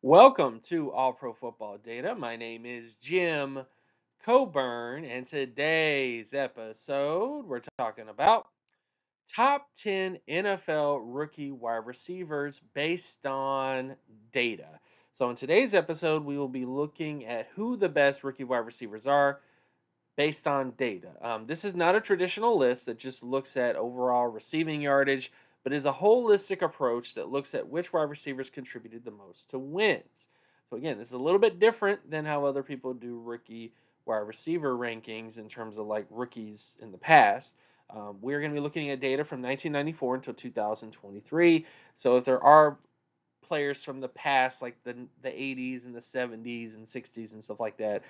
Welcome to All Pro Football Data. My name is Jim Coburn, and today's episode we're talking about top 10 NFL rookie wide receivers based on data. So, in today's episode, we will be looking at who the best rookie wide receivers are based on data. This is not a traditional list that just looks at overall receiving yardage, but is a holistic approach that looks at which wide receivers contributed the most to wins. So again, this is a little bit different than how other people do rookie wide receiver rankings in terms of like rookies in the past. We're going to be looking at data from 1994 until 2023. So if there are players from the past, like the 80s and the 70s and 60s and stuff like that.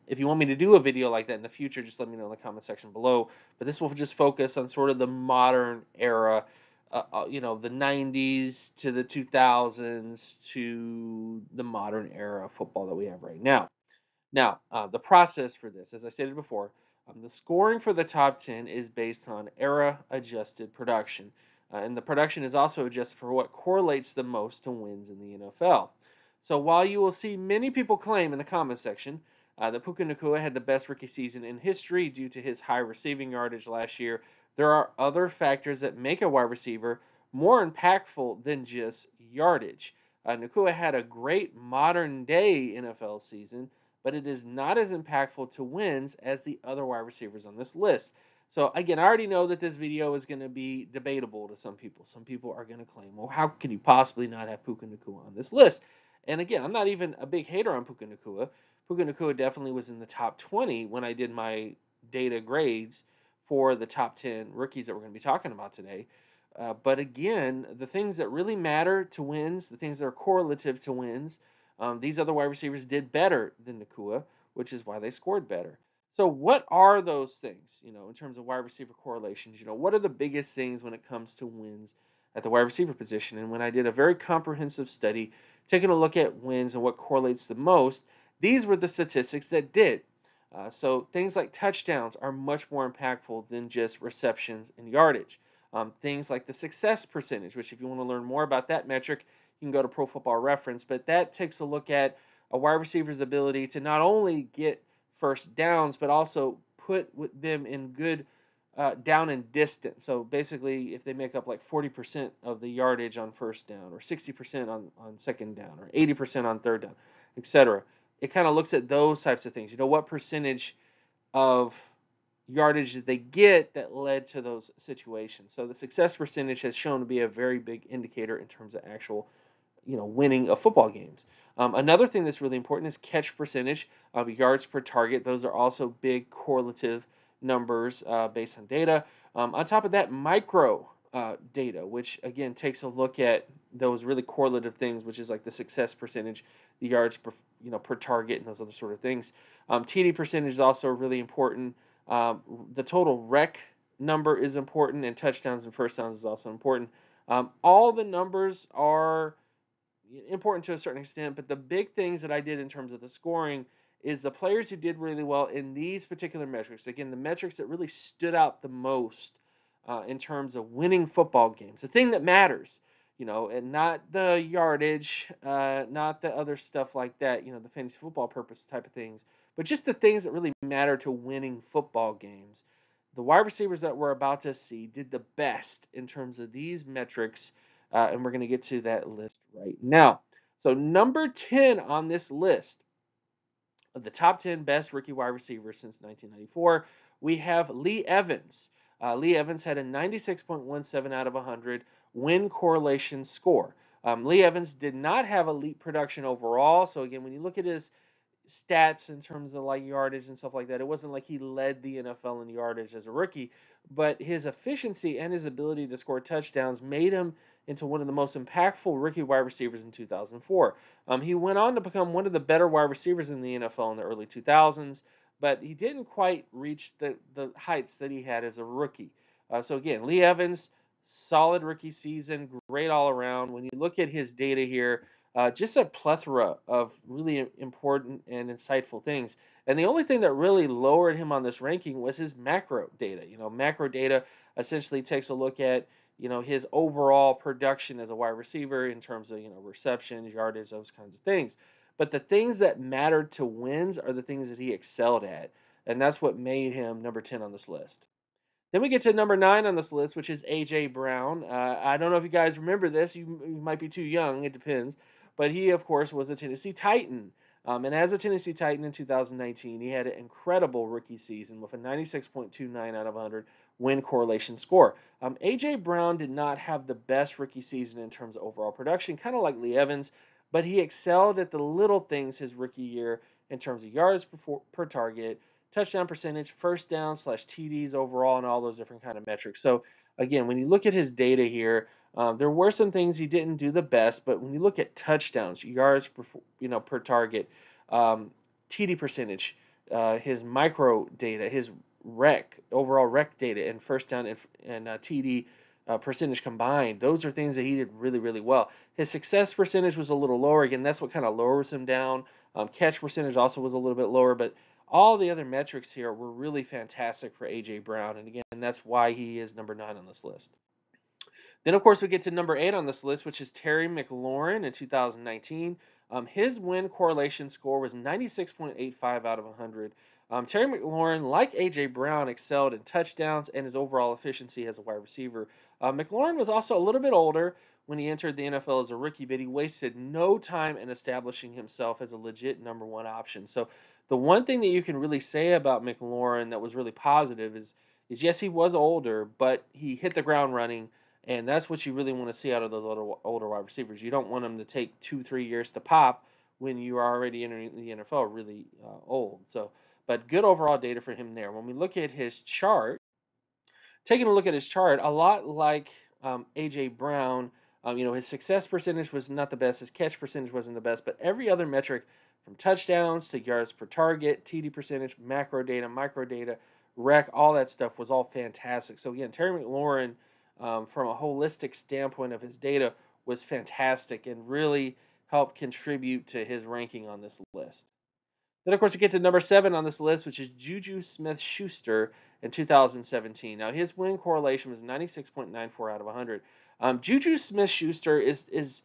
If you want me to do a video like that in the future, just let me know in the comment section below. But this will just focus on sort of the modern era, the 90s to the 2000s to the modern era of football that we have right now. Now, the process for this, as I stated before, the scoring for the top 10 is based on era adjusted production. And the production is also adjusted for what correlates the most to wins in the NFL. So while you will see many people claim in the comment section that Puka Nacua had the best rookie season in history due to his high receiving yardage last year, there are other factors that make a wide receiver more impactful than just yardage. Nacua had a great modern day NFL season, but it is not as impactful to wins as the other wide receivers on this list. So again, I already know that this video is going to be debatable to some people. Some people are going to claim, well, how can you possibly not have Puka Nacua on this list? And again, I'm not even a big hater on Puka Nacua. Puka Nacua definitely was in the top 20 when I did my data grades for the top 10 rookies that we're going to be talking about today. But again, the things that really matter to wins, the things that are correlative to wins, these other wide receivers did better than Nacua, which is why they scored better. So, what are those things, in terms of wide receiver correlations? What are the biggest things when it comes to wins at the wide receiver position? And when I did a very comprehensive study, taking a look at wins and what correlates the most, these were the statistics that did. So, things like touchdowns are much more impactful than just receptions and yardage. Things like the success percentage, which if you want to learn more about that metric, you can go to Pro Football Reference, but that takes a look at a wide receiver's ability to not only get first downs, but also put them in good down and distance. So basically, if they make up like 40% of the yardage on first down, or 60% on second down, or 80% on third down, etc., it kind of looks at those types of things. What percentage of yardage that they get that led to those situations. So the success percentage has shown to be a very big indicator in terms of actual, winning of football games. Another thing that's really important is catch percentage, yards per target. Those are also big correlative numbers based on data. On top of that, micro data, which again takes a look at those really correlative things, which is like the success percentage, the yards per target, and those other sort of things. TD percentage is also really important. The total rec number is important, and touchdowns and first downs is also important. All the numbers are important to a certain extent, but the big things that I did in terms of the scoring is the players who did really well in these particular metrics. Again, the metrics that really stood out the most in terms of winning football games, the thing that matters, and not the yardage, not the other stuff like that, the fantasy football purpose type of things, but just the things that really matter to winning football games. The wide receivers that we're about to see did the best in terms of these metrics, and we're going to get to that list right now. So, number 10 on this list of the top 10 best rookie wide receivers since 1994, we have Lee Evans. Lee Evans had a 96.17 out of 100 win correlation score. Lee Evans did not have elite production overall. So, again, when you look at his stats in terms of like yardage and stuff like that. It wasn't like he led the NFL in yardage as a rookie, but his efficiency and his ability to score touchdowns made him into one of the most impactful rookie wide receivers in 2004. He went on to become one of the better wide receivers in the NFL in the early 2000s, but he didn't quite reach the heights that he had as a rookie. So again, Lee Evans, solid rookie season, great all around. When you look at his data here, just a plethora of really important and insightful things. And the only thing that really lowered him on this ranking was his macro data. Macro data essentially takes a look at his overall production as a wide receiver in terms of, receptions, yardage, those kinds of things. But the things that mattered to wins are the things that he excelled at. And that's what made him number 10 on this list. Then we get to number 9 on this list, which is A.J. Brown. I don't know if you guys remember this. You might be too young. It depends. But he, of course, was a Tennessee Titan. And as a Tennessee Titan in 2019, he had an incredible rookie season with a 96.29 out of 100 win correlation score. A.J. Brown did not have the best rookie season in terms of overall production, kind of like Lee Evans, but he excelled at the little things his rookie year in terms of yards per target, touchdown percentage, first down slash TDs overall, and all those different kind of metrics. So again, when you look at his data here, there were some things he didn't do the best, but when you look at touchdowns, yards per target, TD percentage, his micro data, his overall rec data, and first down and TD percentage combined, those are things that he did really, really well. His success percentage was a little lower. Again, that's what kind of lowers him down. Catch percentage also was a little bit lower, but all the other metrics here were really fantastic for A.J. Brown. And again, that's why he is number 9 on this list. Then, of course, we get to number 8 on this list, which is Terry McLaurin in 2019. His win correlation score was 96.85 out of 100. Terry McLaurin, like A.J. Brown, excelled in touchdowns and his overall efficiency as a wide receiver. McLaurin was also a little bit older when he entered the NFL as a rookie, but he wasted no time in establishing himself as a legit number 1 option. So the one thing that you can really say about McLaurin that was really positive is yes, he was older, but he hit the ground running, and that's what you really want to see out of those older wide receivers. You don't want them to take 2-3 years to pop when you are already entering the NFL really old. So, but good overall data for him there. When we look at his chart, taking a look at his chart, a lot like A.J. Brown, his success percentage was not the best. His catch percentage wasn't the best, but every other metric from touchdowns to yards per target, TD percentage, macro data, micro data, rec, all that stuff was all fantastic. So again, Terry McLaurin, from a holistic standpoint of his data, was fantastic and really helped contribute to his ranking on this list. Then, of course, we get to number 7 on this list, which is Juju Smith-Schuster in 2017. Now, his win correlation was 96.94 out of 100. Juju Smith-Schuster is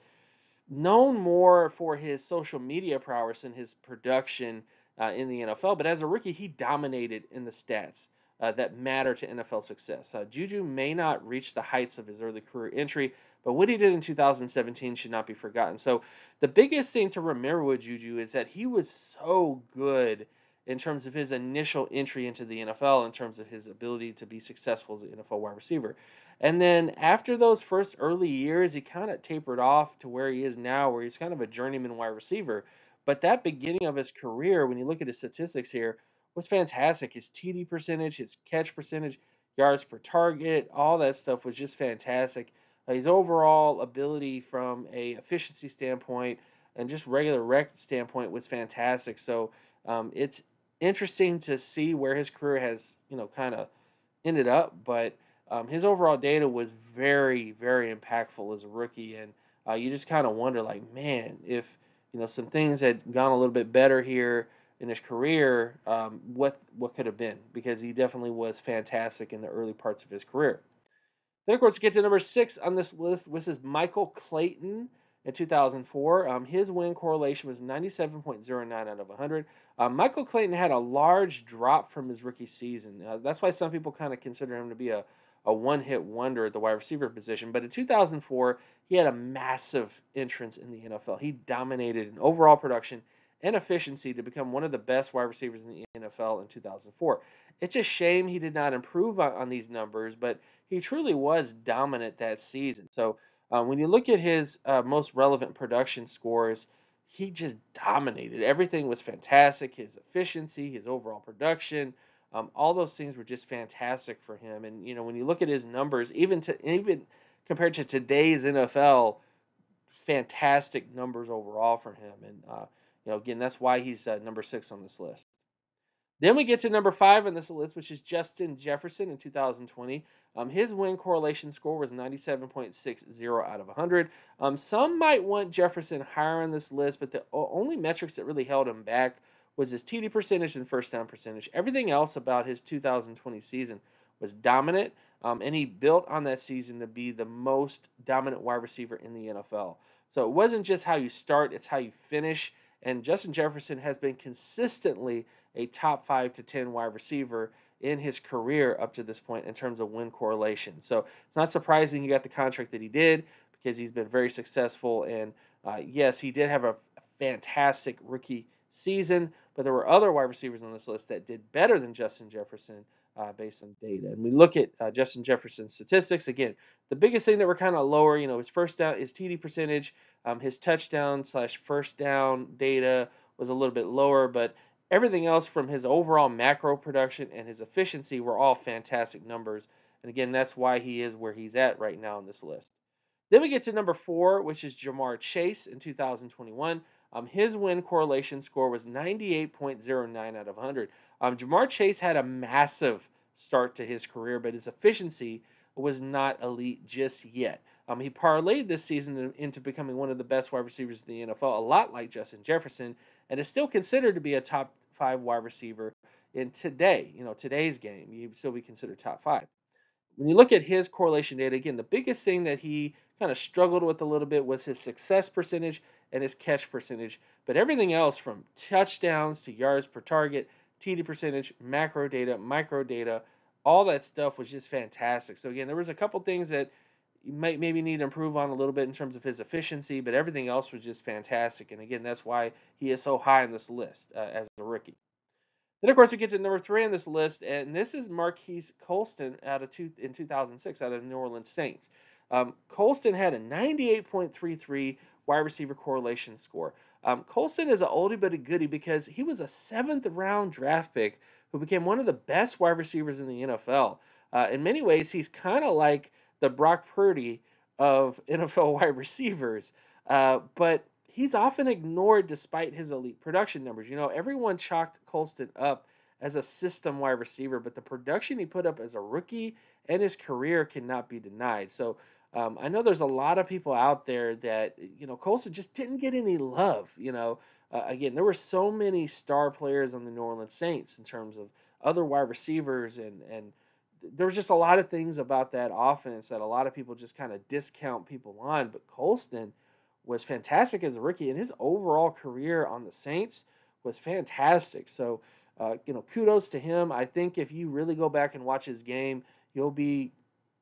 known more for his social media prowess and his production in the NFL, but as a rookie, he dominated in the stats that matter to NFL success. Juju may not reach the heights of his early career entry, but what he did in 2017 should not be forgotten. So the biggest thing to remember with Juju is that he was so good in terms of his initial entry into the NFL, in terms of his ability to be successful as an NFL wide receiver. And then after those first early years, he kind of tapered off to where he is now, where he's kind of a journeyman wide receiver. But that beginning of his career, when you look at his statistics here, was fantastic. His TD percentage, his catch percentage, yards per target, all that stuff was just fantastic. His overall ability from a efficiency standpoint and just regular rec standpoint was fantastic. So it's interesting to see where his career has, kind of ended up, but his overall data was very, very impactful as a rookie, and you just kind of wonder, like, man, if some things had gone a little bit better here in his career, what could have been? Because he definitely was fantastic in the early parts of his career. Then, of course, we get to number 6 on this list, which is Michael Clayton in 2004. His win correlation was 97.09 out of 100. Michael Clayton had a large drop from his rookie season. That's why some people kind of consider him to be a one-hit wonder at the wide receiver position. But in 2004, he had a massive entrance in the NFL. He dominated in overall production and efficiency to become one of the best wide receivers in the NFL in 2004. It's a shame he did not improve on these numbers, but he truly was dominant that season. So when you look at his most relevant production scores, he just dominated. Everything was fantastic. His efficiency, his overall production, all those things were just fantastic for him. And when you look at his numbers, even compared to today's NFL, fantastic numbers overall for him. And again, that's why he's number 6 on this list. Then we get to number 5 on this list, which is Justin Jefferson in 2020. His win correlation score was 97.60 out of 100. Some might want Jefferson higher on this list, but the only metrics that really held him back was his TD percentage and first down percentage. Everything else about his 2020 season was dominant. And he built on that season to be the most dominant wide receiver in the NFL. So it wasn't just how you start, it's how you finish. And Justin Jefferson has been consistently a top 5 to 10 wide receiver in his career up to this point in terms of win correlation. So it's not surprising he got the contract that he did because he's been very successful. And yes, he did have a fantastic rookie season, but there were other wide receivers on this list that did better than Justin Jefferson based on data. And we look at Justin Jefferson's statistics again. The biggest thing that were kind of lower, his first down, his TD percentage, his touchdown slash first down data was a little bit lower, but everything else from his overall macro production and his efficiency were all fantastic numbers. And again, that's why he is where he's at right now on this list. Then we get to number 4, which is Jamar Chase in 2021. His win correlation score was 98.09 out of 100. Jamar Chase had a massive start to his career, but his efficiency was not elite just yet. He parlayed this season into becoming one of the best wide receivers in the NFL, a lot like Justin Jefferson, and is still considered to be a top 5 wide receiver in today's game. He'd still be considered top 5. When you look at his correlation data, again, the biggest thing that he kind of struggled with a little bit was his success percentage and his catch percentage. But everything else from touchdowns to yards per target, TD percentage, macro data, micro data, all that stuff was just fantastic. So again, there was a couple things that you might maybe need to improve on a little bit in terms of his efficiency, but everything else was just fantastic. And again, that's why he is so high on this list as a rookie. Then, of course, we get to number 3 on this list, and this is Marquise Colston in 2006 out of the New Orleans Saints. Colston had a 98.33 wide receiver correlation score. Colston is an oldie but a goodie because he was a 7th-round draft pick who became one of the best wide receivers in the NFL. In many ways, he's kind of like the Brock Purdy of NFL wide receivers, but he's often ignored despite his elite production numbers. Everyone chalked Colston up as a system wide receiver, but the production he put up as a rookie and his career cannot be denied. So I know there's a lot of people out there that, Colston just didn't get any love. Again, there were so many star players on the New Orleans Saints in terms of other wide receivers, and there was just a lot of things about that offense that a lot of people just kind of discount people on. But Colston was fantastic as a rookie, and his overall career on the Saints was fantastic. So, kudos to him. I think if you really go back and watch his game, you'll be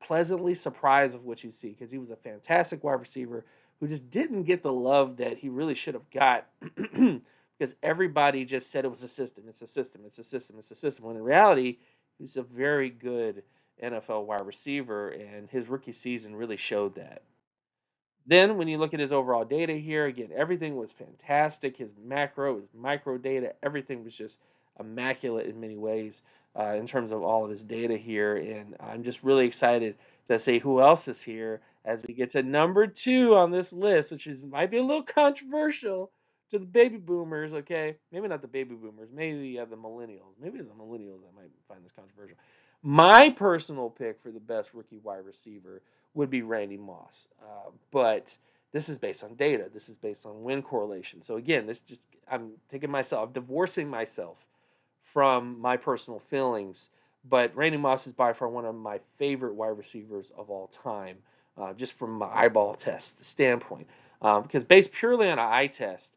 pleasantly surprised with what you see because he was a fantastic wide receiver who just didn't get the love that he really should have got because everybody just said it was a system. It's a system. It's a system. It's a system. When in reality, he's a very good NFL wide receiver, and his rookie season really showed that. Then when you look at his overall data here, again, everything was fantastic. His macro, his micro data, everything was just immaculate in many ways in terms of all of his data here. And I'm just really excited to see who else is here as we get to number 2 on this list, which might be a little controversial to the baby boomers, okay? Maybe not the baby boomers, maybe the millennials. Maybe it's the millennials that might find this controversial. My personal pick for the best rookie wide receiver would be Randy Moss. But this is based on data. This is based on win correlation. So again, I'm divorcing myself from my personal feelings. But Randy Moss is by far one of my favorite wide receivers of all time, just from my eyeball test standpoint. Because based purely on an eye test,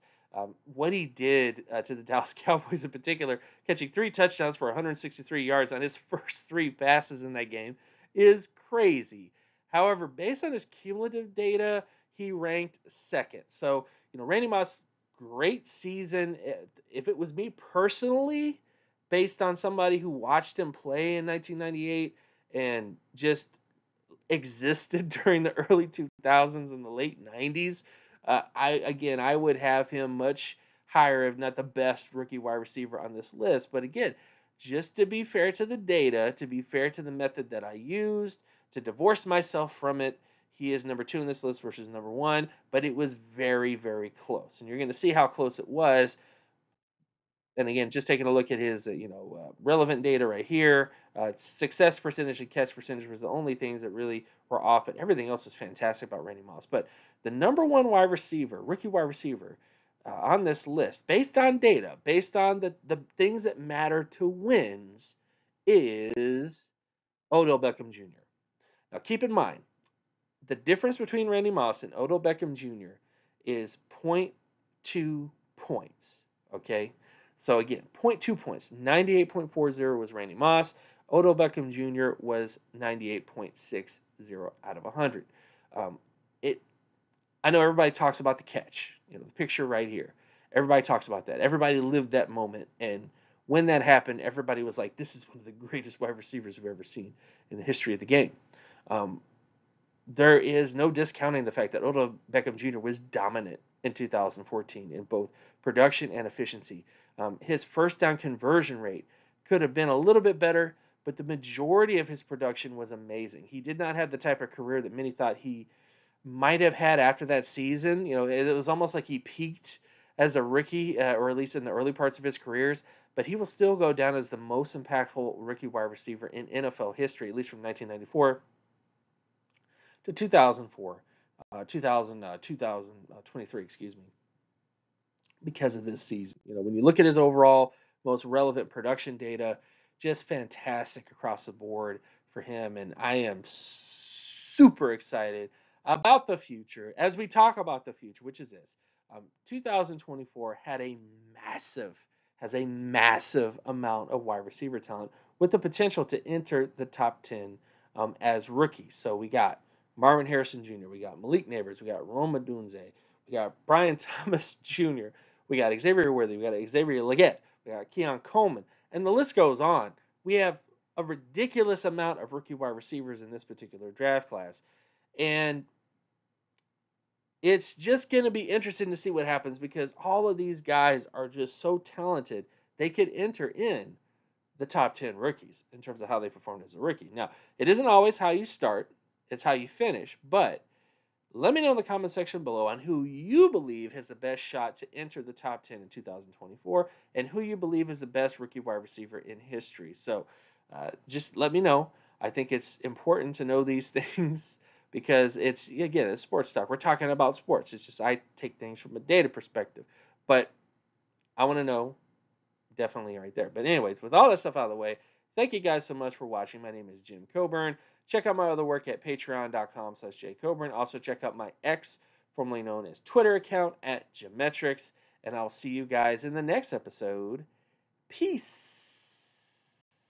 what he did to the Dallas Cowboys in particular, catching 3 touchdowns for 163 yards on his first 3 passes in that game, is crazy. However, based on his cumulative data, he ranked 2nd. So, Randy Moss, great season. If it was me personally, based on somebody who watched him play in 1998 and just existed during the early 2000s and the late 90s, I would have him much higher, if not the best rookie wide receiver on this list. But again, just to be fair to the data, to be fair to the method that I used, to divorce myself from it, he is number 2 on this list versus number 1, but it was very, very close. And you're going to see how close it was. And again, just taking a look at his, relevant data right here, success percentage and catch percentage was the only things that really were off, but everything else was fantastic about Randy Moss. But the number 1 wide receiver, rookie wide receiver, on this list, based on data, based on the things that matter to wins, is Odell Beckham Jr. Now, keep in mind, the difference between Randy Moss and Odell Beckham Jr. is point 0.2 points. Okay? So again, 0.2 points. 98.40 was Randy Moss. Odell Beckham Jr. was 98.60 out of 100. Um, it. I know everybody talks about the catch. You know, the picture right here. Everybody talks about that. Everybody lived that moment, and when that happened, everybody was like, "This is one of the greatest wide receivers we've ever seen in the history of the game." Um, there is no discounting the fact that Odell Beckham Jr. was dominant in 2014 in both production and efficiency. His first down conversion rate could have been a little bit better, but the majority of his production was amazing. He did not have the type of career that many thought he might have had after that season. You know, it was almost like he peaked as a rookie, or at least in the early parts of his careers. But he will still go down as the most impactful rookie wide receiver in NFL history, at least from 1994 to 2004, 2023, excuse me, because of this season. You know, when you look at his overall most relevant production data, just fantastic across the board for him. And I am super excited about the future as we talk about the future, which is this. 2024 has a massive amount of wide receiver talent with the potential to enter the top 10 as rookies. So we got Marvin Harrison Jr., we got Malik Neighbors, we got Rome Odunze, we got Brian Thomas Jr., we got Xavier Worthy, we got Xavier Legette, we got Keon Coleman, and the list goes on. We have a ridiculous amount of rookie wide receivers in this particular draft class. And it's just going to be interesting to see what happens because all of these guys are just so talented. They could enter in the top 10 rookies in terms of how they performed as a rookie. Now, it isn't always how you start, it's how you finish. But let me know in the comment section below on who you believe has the best shot to enter the top 10 in 2024 and who you believe is the best rookie wide receiver in history. So just let me know. I think it's important to know these things because it's sports talk. We're talking about sports. It's just I take things from a data perspective. But I want to know definitely right there. But anyways, with all that stuff out of the way, thank you guys so much for watching. My name is Jim Coburn. Check out my other work at patreon.com/jcoburn. Also check out my X, formerly known as Twitter account at Geometrics. And I'll see you guys in the next episode. Peace.